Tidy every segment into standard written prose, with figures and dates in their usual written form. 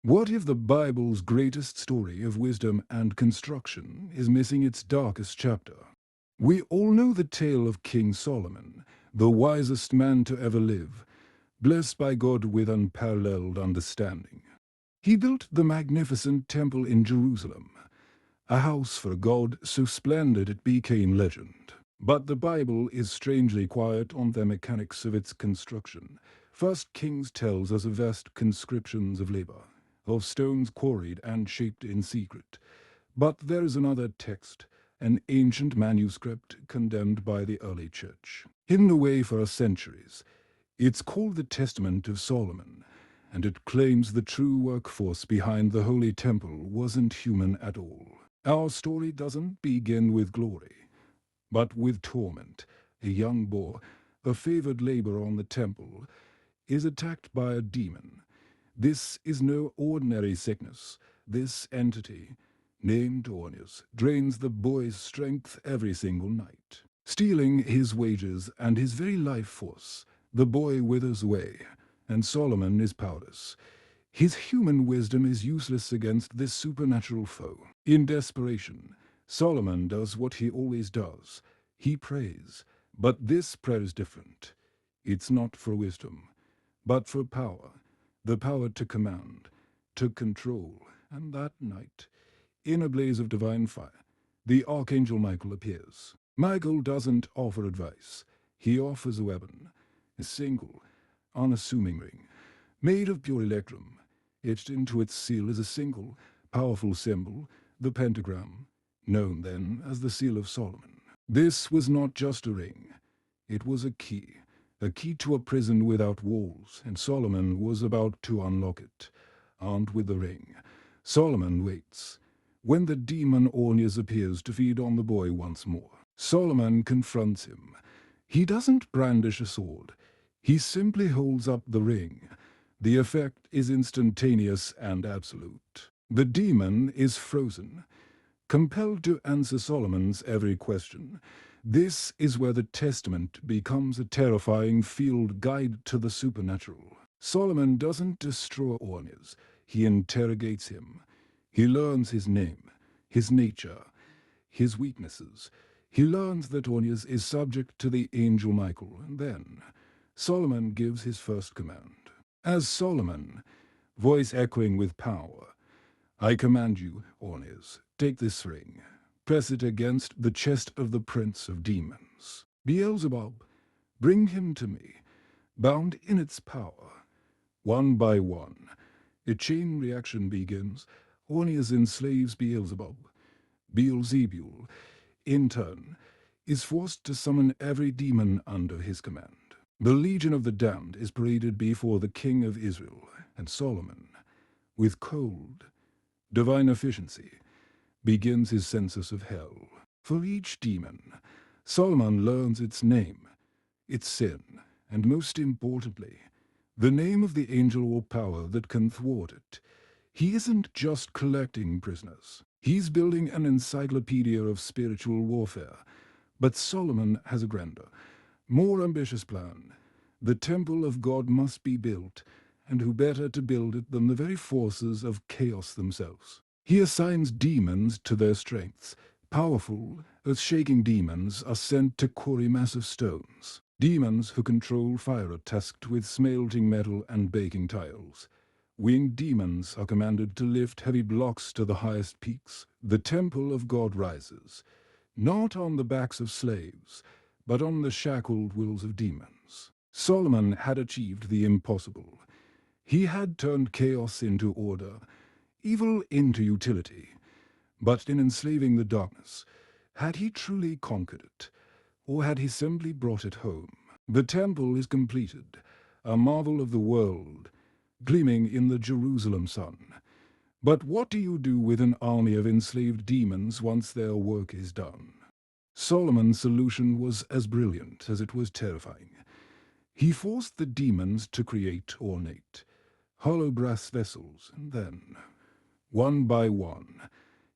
What if the Bible's greatest story of wisdom and construction is missing its darkest chapter? We all know the tale of King Solomon, the wisest man to ever live, blessed by God with unparalleled understanding. He built the magnificent temple in Jerusalem, a house for God so splendid it became legend. But the Bible is strangely quiet on the mechanics of its construction. First Kings tells us of vast conscriptions of labor, of stones quarried and shaped in secret. But there is another text, an ancient manuscript condemned by the early church, hidden away for centuries. It's called the Testament of Solomon, and it claims the true workforce behind the Holy Temple wasn't human at all. Our story doesn't begin with glory, but with torment. A young boy, a favored laborer on the temple, is attacked by a demon. This is no ordinary sickness. This entity, named Ornius, drains the boy's strength every single night. Stealing his wages and his very life force, the boy withers away, and Solomon is powerless. His human wisdom is useless against this supernatural foe. In desperation, Solomon does what he always does. He prays. But this prayer is different. It's not for wisdom, but for power. The power to command, to control. And that night, in a blaze of divine fire, the Archangel Michael appears. Michael doesn't offer advice. He offers a weapon, a single, unassuming ring, made of pure electrum. Etched into its seal is a single, powerful symbol, the pentagram, known then as the Seal of Solomon. This was not just a ring. It was a key to a prison without walls, and Solomon was about to unlock it. Armed with the ring, Solomon waits. When the demon Ornius appears to feed on the boy once more, Solomon confronts him. He doesn't brandish a sword. He simply holds up the ring. The effect is instantaneous and absolute. The demon is frozen, compelled to answer Solomon's every question. This is where the Testament becomes a terrifying field guide to the supernatural. Solomon doesn't destroy Ornius. He interrogates him. He learns his name, his nature, his weaknesses. He learns that Ornius is subject to the angel Michael, and then Solomon gives his first command. As Solomon, voice echoing with power, I command you, Ornius, take this ring, press it against the chest of the prince of demons. Beelzebub, bring him to me, bound in its power. One by one, a chain reaction begins. Ornius enslaves Beelzebub. Beelzebul, in turn, is forced to summon every demon under his command. The Legion of the Damned is paraded before the King of Israel, and Solomon, with cold, divine efficiency, begins his census of hell. For each demon, Solomon learns its name, its sin, and most importantly, the name of the angel or power that can thwart it. He isn't just collecting prisoners. He's building an encyclopedia of spiritual warfare. But Solomon has a grander, more ambitious plan. The temple of God must be built, and who better to build it than the very forces of chaos themselves? He assigns demons to their strengths. Powerful, earth-shaking demons are sent to quarry massive stones. Demons who control fire are tasked with smelting metal and baking tiles. Winged demons are commanded to lift heavy blocks to the highest peaks. The temple of God rises, not on the backs of slaves, but on the shackled wills of demons. Solomon had achieved the impossible. He had turned chaos into order, evil into utility. But in enslaving the darkness, had he truly conquered it, or had he simply brought it home? The temple is completed, a marvel of the world, gleaming in the Jerusalem sun. But what do you do with an army of enslaved demons once their work is done? Solomon's solution was as brilliant as it was terrifying. He forced the demons to create ornate, hollow brass vessels, and then, one by one,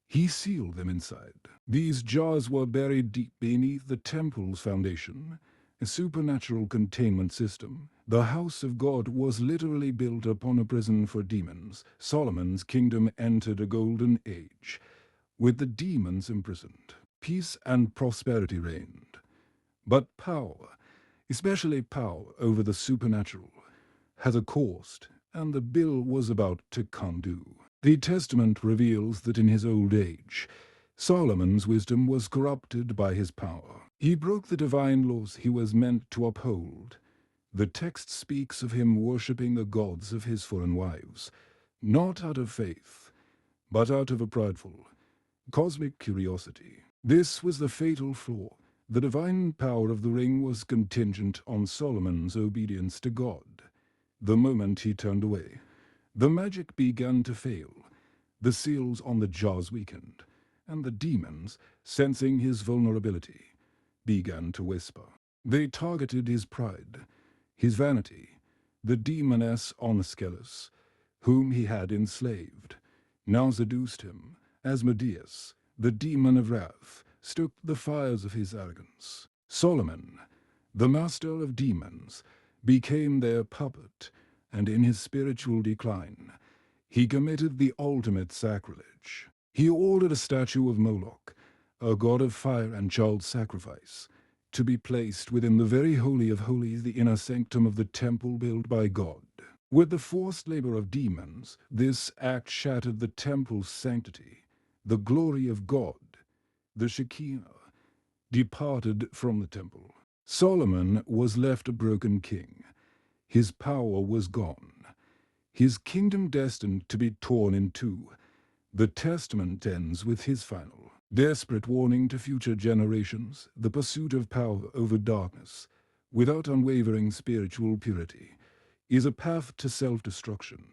he sealed them inside. These jars were buried deep beneath the temple's foundation, a supernatural containment system. The house of God was literally built upon a prison for demons. Solomon's kingdom entered a golden age. With the demons imprisoned, peace and prosperity reigned. But power, especially power over the supernatural, had a cost, and the bill was about to come due. The Testament reveals that in his old age, Solomon's wisdom was corrupted by his power. He broke the divine laws he was meant to uphold. The text speaks of him worshipping the gods of his foreign wives, not out of faith, but out of a prideful, cosmic curiosity. This was the fatal flaw. The divine power of the ring was contingent on Solomon's obedience to God. The moment he turned away, the magic began to fail. The seals on the jars weakened, and the demons, sensing his vulnerability, began to whisper. They targeted his pride, his vanity, the demoness Enslaved, whom he had enslaved, now seduced him. Asmodeus, the demon of wrath, stoked the fires of his arrogance. Solomon, the master of demons, became their puppet, and in his spiritual decline, he committed the ultimate sacrilege. He ordered a statue of Moloch, a god of fire and child sacrifice, to be placed within the very holy of holies, the inner sanctum of the temple built by God. With the forced labor of demons, this act shattered the temple's sanctity. The glory of God, the Shekinah, departed from the temple. Solomon was left a broken king. His power was gone. His kingdom destined to be torn in two. The Testament ends with his final, desperate warning to future generations: the pursuit of power over darkness, without unwavering spiritual purity, is a path to self-destruction.